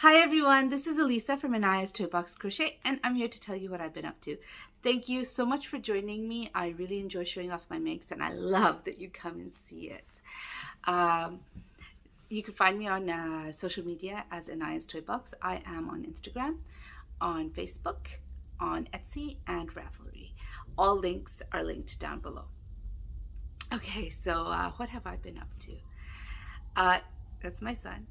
Hi everyone, this is Elisa from Anaya's Toy Box Crochet, and I'm here to tell you what I've been up to. Thank you so much for joining me. I really enjoy showing off my makes, and I love that you come and see it. You can find me on social media as Anaya's Toy Box. I am on Instagram, on Facebook, on Etsy, and Ravelry. All links are linked down below. Okay, so what have I been up to? That's my son.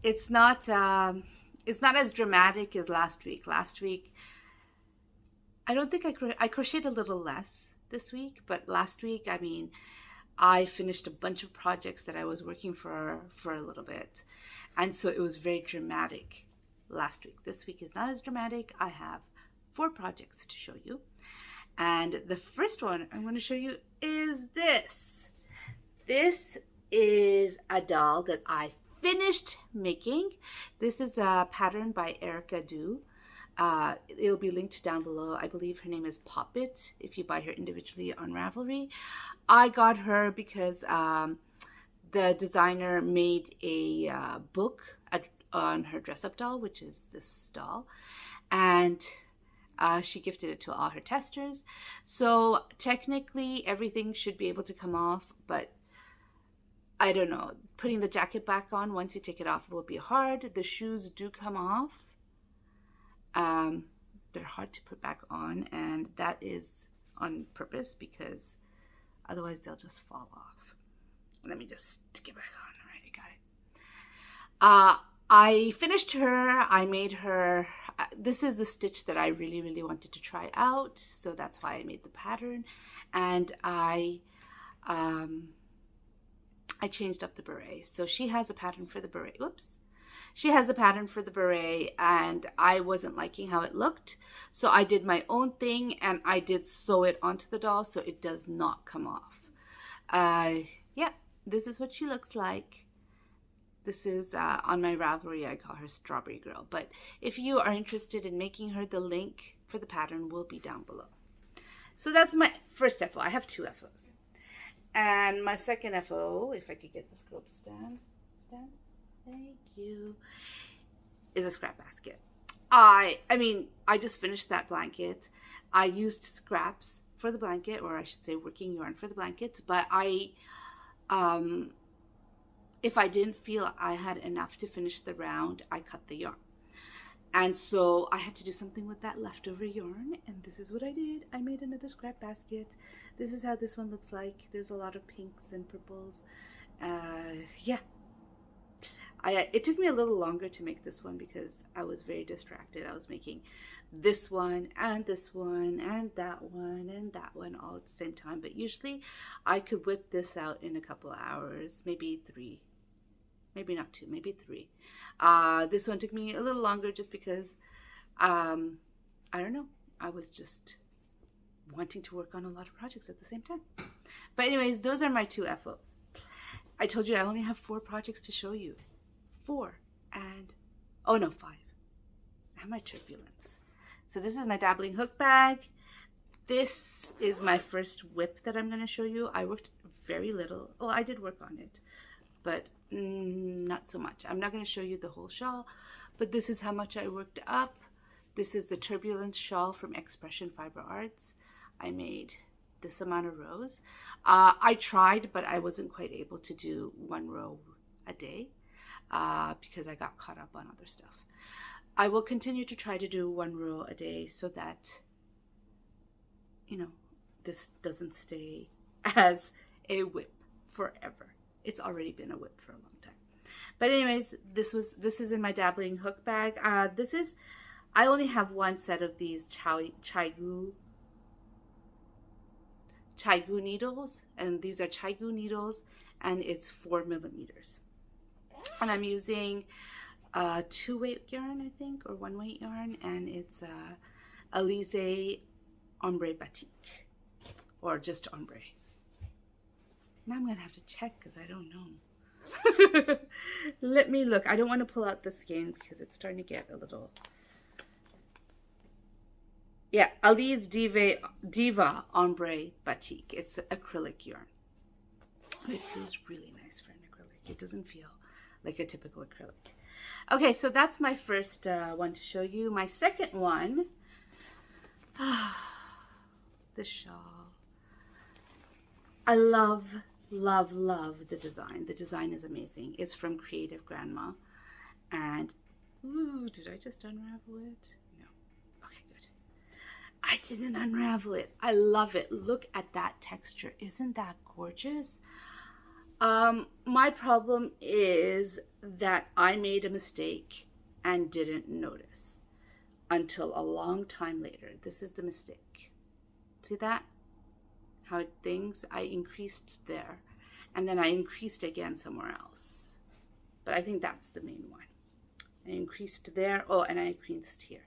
It's not as dramatic as last week. Last week, I don't think I crocheted a little less this week, but last week, I mean, I finished a bunch of projects that I was working for a little bit. And so it was very dramatic last week. This week is not as dramatic. I have 4 projects to show you. And the first one I'm going to show you is this. This is a doll that I finished making. This is a pattern by Erica Du. It'll be linked down below. I believe her name is Poppet if you buy her individually on Ravelry. I got her because the designer made a book on her dress-up doll, which is this doll, and she gifted it to all her testers. So technically everything should be able to come off, but I don't know, putting the jacket back on, once you take it off, it will be hard. The shoes do come off. They're hard to put back on, and that is on purpose because otherwise they'll just fall off. Let me just stick it back on. All right, I got it. I finished her. I made her. This is a stitch that I really wanted to try out, so that's why I made the pattern. And I changed up the beret. So she has a pattern for the beret. Whoops. She has a pattern for the beret, and I wasn't liking how it looked. So I did my own thing, and I did sew it onto the doll so it does not come off. Yeah, this is what she looks like. This is on my Ravelry. I call her Strawberry Girl. But if you are interested in making her, the link for the pattern will be down below. So that's my first FO. I have 2 FOs. And my second FO, if I could get this girl to stand, thank you, is a scrap basket. I mean, I just finished that blanket. I used scraps for the blanket, or I should say working yarn for the blanket, but if I didn't feel I had enough to finish the round, I cut the yarn. And so I had to do something with that leftover yarn, and this is what I did. I made another scrap basket. This is how this one looks like. There's a lot of pinks and purples. Yeah. It took me a little longer to make this one because I was very distracted. I was making this one and this one and that one and that one all at the same time. But usually I could whip this out in a couple of hours, maybe 3. Maybe not 2, maybe 3. This one took me a little longer just because, I don't know, I was just wanting to work on a lot of projects at the same time. But anyways, those are my 2 FOs. I told you I only have 4 projects to show you. 4 and, oh no, 5. And my turbulence. So this is my dabbling hook bag. This is my first whip that I'm going to show you. I worked very little. Well, I did work on it, but not so much. I'm not going to show you the whole shawl, but this is how much I worked up. This is the turbulence shawl from Expression Fiber Arts. I made this amount of rows. I tried, but I wasn't quite able to do 1 row a day because I got caught up on other stuff. I will continue to try to do 1 row a day so that, you know, this doesn't stay as a whip forever. It's already been a whip for a long time. But anyways, this is in my dabbling hook bag. I only have 1 set of these Chaigu needles, and these are Chaigu needles, and it's 4 millimeters. And I'm using 2-weight yarn, I think, or 1-weight yarn, and it's Alize Ombre Batik, or just Ombre. Now I'm gonna have to check because I don't know. Let me look. I don't want to pull out the skein because it's starting to get a little. Yeah, Alize Diva Ombre Batik. It's acrylic yarn. It feels really nice for an acrylic. It doesn't feel like a typical acrylic. Okay, so that's my first one to show you. My second one, the shawl. I love, love, love the design. The design is amazing. It's from Creative Grandma. And, ooh, did I just unravel it? No. Okay, good. I didn't unravel it. I love it. Look at that texture. Isn't that gorgeous? My problem is that I made a mistake and didn't notice until a long time later. This is the mistake. See that? How things, I increased there and then I increased again somewhere else. But I think that's the main one. I increased there. Oh, and I increased here.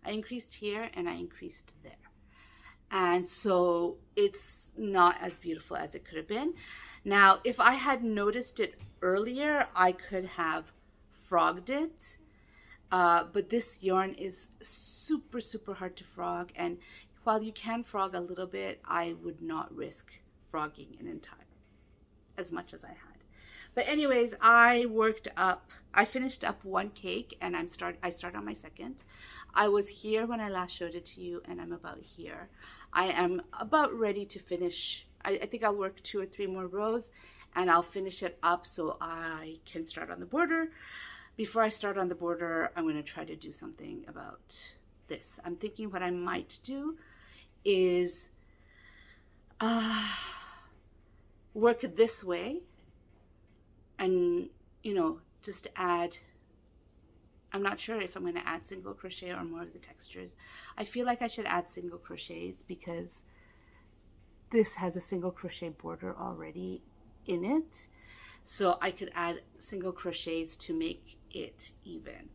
I increased here and I increased there. And so it's not as beautiful as it could have been. Now, if I had noticed it earlier, I could have frogged it. But this yarn is super, super hard to frog. And while you can frog a little bit, I would not risk frogging an entire as much as I had. But anyways, I finished up one cake and I start on my second. I was here when I last showed it to you and I'm about here. I am about ready to finish. I think I'll work 2 or 3 more rows and I'll finish it up so I can start on the border. Before I start on the border, I'm going to try to do something about this. I'm thinking what I might do is work this way and, you know, just add, I'm not sure if I'm going to add single crochet or more of the textures. I feel like I should add single crochets because this has a single crochet border already in it. So I could add single crochets to make it even.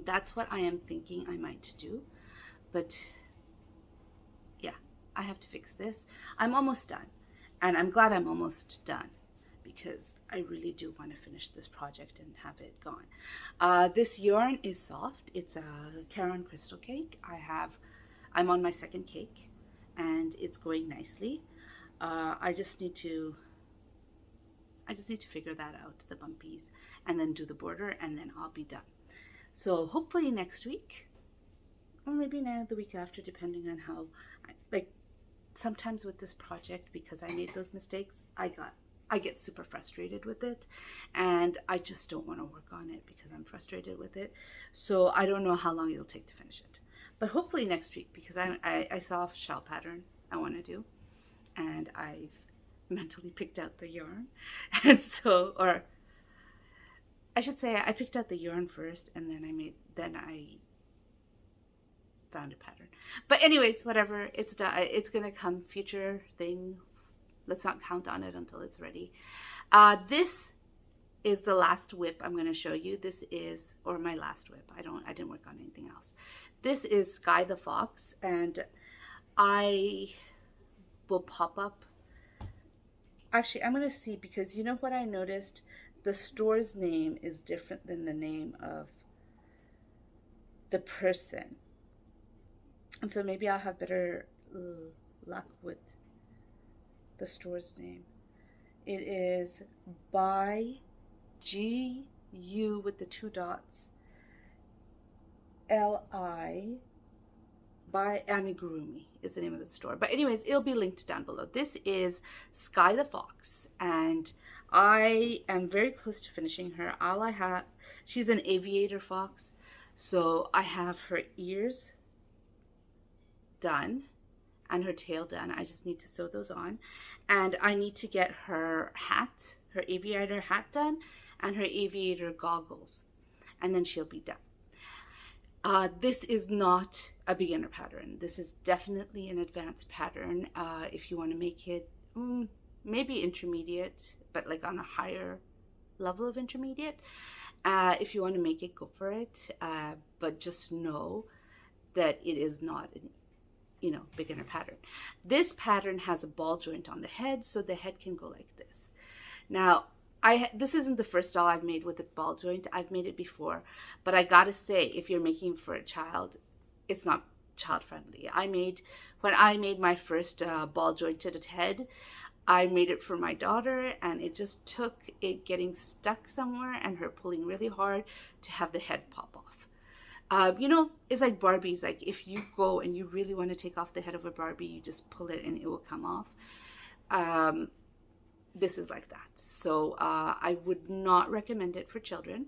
That's what I am thinking I might do. But yeah, I have to fix this. I'm almost done. And I'm glad I'm almost done because I really do want to finish this project and have it gone. This yarn is soft. It's a Caron crystal cake. I'm on my second cake and it's going nicely. I just need to figure that out, the bumpies, and then do the border and then I'll be done. So hopefully next week or maybe now the week after, depending on how, sometimes with this project, because I made those mistakes, I get super frustrated with it and I just don't want to work on it because I'm frustrated with it. So I don't know how long it'll take to finish it, but hopefully next week because I saw a shell pattern I want to do and I've mentally picked out the yarn. And so, or I should say I picked out the yarn first and then I found a pattern. But anyways, whatever, it's done. It's gonna come, future thing. Let's not count on it until it's ready. This is the last whip I'm gonna show you. This is, or my last whip. I didn't work on anything else. This is Sky the Fox, and I will pop up. Actually, I'm gonna see, because you know what I noticed? The store's name is different than the name of the person. And so maybe I'll have better luck with the store's name. It is by G-U with the 2 dots, L-I, by Amigurumi is the name of the store. But anyways, it'll be linked down below. This is Sky the Fox, and I am very close to finishing her. All I have, she's an aviator fox, so I have her ears done and her tail done. I just need to sew those on, and I need to get her hat, her aviator hat done, and her aviator goggles, and then she'll be done. This is not a beginner pattern. This is definitely an advanced pattern. If you want to make it maybe intermediate, but like on a higher level of intermediate. If you want to make it, go for it. But just know that it is not an beginner pattern. This pattern has a ball joint on the head, so the head can go like this. Now, this isn't the first doll I've made with a ball joint. I've made it before, but I gotta say, if you're making for a child, it's not child friendly. When I made my first ball jointed head, I made it for my daughter, and it just took it getting stuck somewhere and her pulling really hard to have the head pop off. You know, it's like Barbies. Like if you go and you really want to take off the head of a Barbie, you just pull it and it will come off. This is like that. So I would not recommend it for children.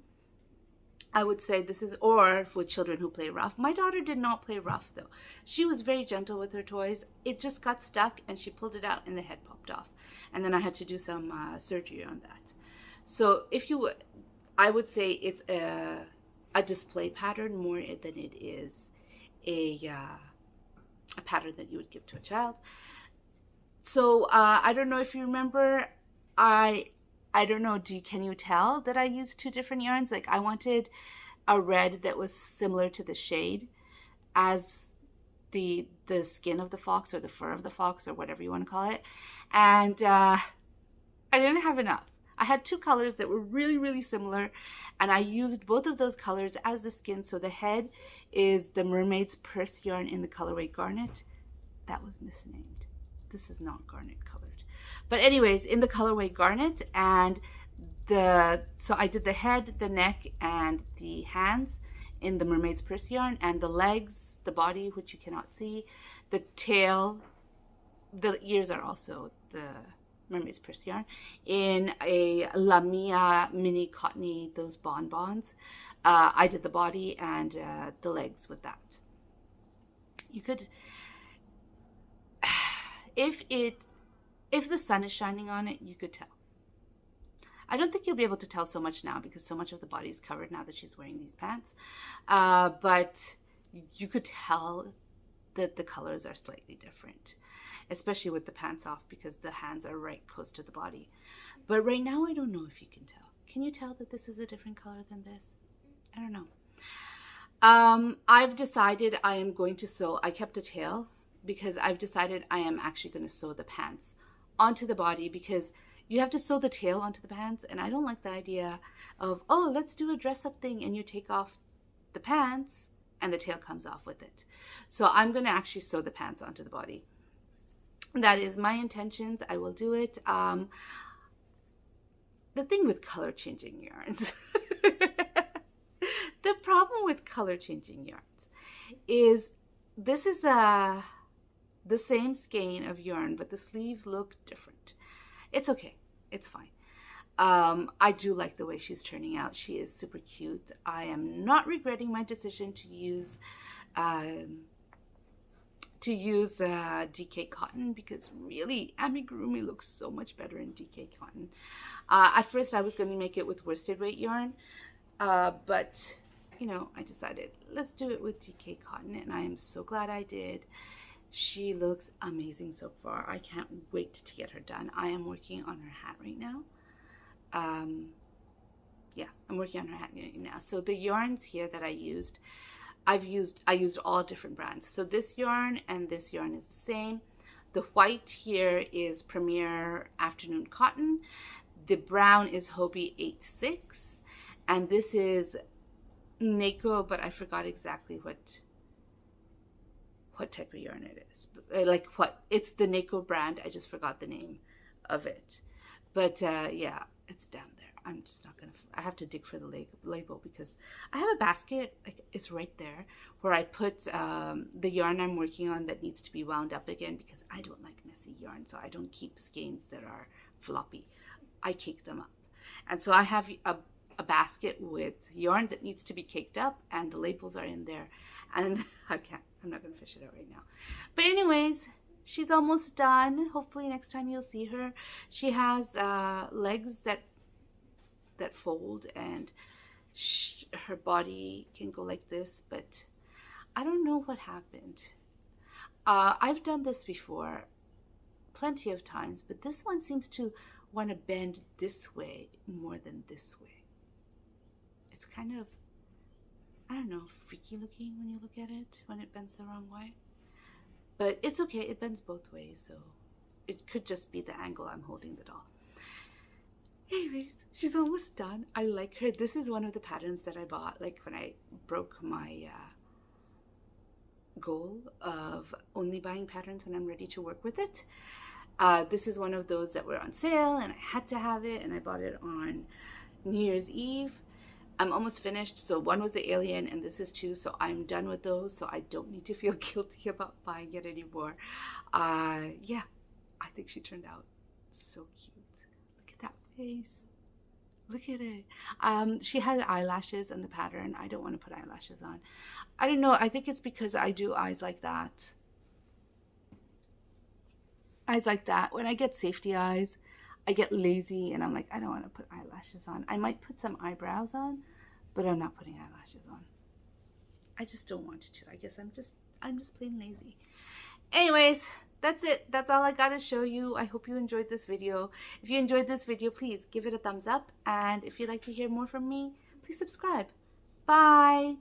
I would say this is, or with children who play rough. My daughter did not play rough though. She was very gentle with her toys. It just got stuck and she pulled it out and the head popped off. And then I had to do some surgery on that. So if you would, I would say it's a display pattern more than it is a pattern that you would give to a child. So I don't know if you remember, I don't know, can you tell that I used two different yarns? Like I wanted a red that was similar to the shade as the skin of the fox or the fur of the fox or whatever you want to call it. And I didn't have enough. I had two colors that were really, really similar, and I used both of those colors as the skin. So the head is the Mermaid's Purse yarn in the colorway Garnet. That was misnamed. This is not garnet colored. But anyways, in the colorway Garnet, and so I did the head, the neck, and the hands in the Mermaid's Purse yarn, and the legs, the body, which you cannot see, the tail, the ears are also the Mermaid's Purse yarn in a Lamia mini cottony, those bonbons. I did the body and the legs with that. You could, if the sun is shining on it, you could tell. I don't think you'll be able to tell so much now because so much of the body is covered now that she's wearing these pants. But you could tell that the colors are slightly different, especially with the pants off because the hands are right close to the body. But right now, I don't know if you can tell. Can you tell that this is a different color than this? I don't know. I've decided I am going to sew. I kept a tail because I've decided I am actually going to sew the pants onto the body because you have to sew the tail onto the pants, and I don't like the idea of, oh, let's do a dress-up thing, and you take off the pants and the tail comes off with it. So I'm going to actually sew the pants onto the body. That is my intentions. I will do it. The thing with color changing yarns, the problem with color changing yarns is this is the same skein of yarn, but the sleeves look different. It's okay. It's fine. I do like the way she's turning out. She is super cute. I am not regretting my decision to use DK cotton because really amigurumi looks so much better in DK cotton. At first I was going to make it with worsted weight yarn, but you know, I decided let's do it with DK cotton, and I am so glad I did. She looks amazing so far. I can't wait to get her done. I am working on her hat right now. Yeah, I'm working on her hat right now. So the yarns here that I used, I used all different brands. So this yarn and this yarn is the same. The white here is Premier Afternoon Cotton. The brown is Hobie 86. And this is Neko, but I forgot exactly what type of yarn it is. Like what, it's the Neko brand. I just forgot the name of it. But yeah, it's down there. I'm just not gonna, I have to dig for the label because I have a basket, like it's right there, where I put the yarn I'm working on that needs to be wound up again because I don't like messy yarn, so I don't keep skeins that are floppy. I cake them up. And so I have a basket with yarn that needs to be caked up, and the labels are in there. And I'm not gonna fish it out right now. But anyways, she's almost done. Hopefully next time you'll see her. She has legs that fold, and her body can go like this, but I don't know what happened. I've done this before plenty of times, but this one seems to want to bend this way more than this way. It's kind of, I don't know, freaky looking when you look at it, when it bends the wrong way. But it's okay, it bends both ways, so it could just be the angle I'm holding the doll. Anyways, she's almost done. I like her. This is one of the patterns that I bought, like when I broke my goal of only buying patterns when I'm ready to work with it. This is one of those that were on sale and I had to have it, and I bought it on New Year's Eve. I'm almost finished. So one was the alien and this is two. So I'm done with those. So I don't need to feel guilty about buying it anymore. Yeah, I think she turned out so cute. Look at that face. Look at it. She had eyelashes and the pattern. I don't want to put eyelashes on. I don't know. I think it's because I do eyes like that. Eyes like that. When I get safety eyes, I get lazy and I'm like, I don't want to put eyelashes on. I might put some eyebrows on, but I'm not putting eyelashes on. I just don't want to. I guess I'm just plain lazy. Anyways, that's it. That's all I got to show you. I hope you enjoyed this video. If you enjoyed this video, please give it a thumbs up. And if you'd like to hear more from me, please subscribe. Bye.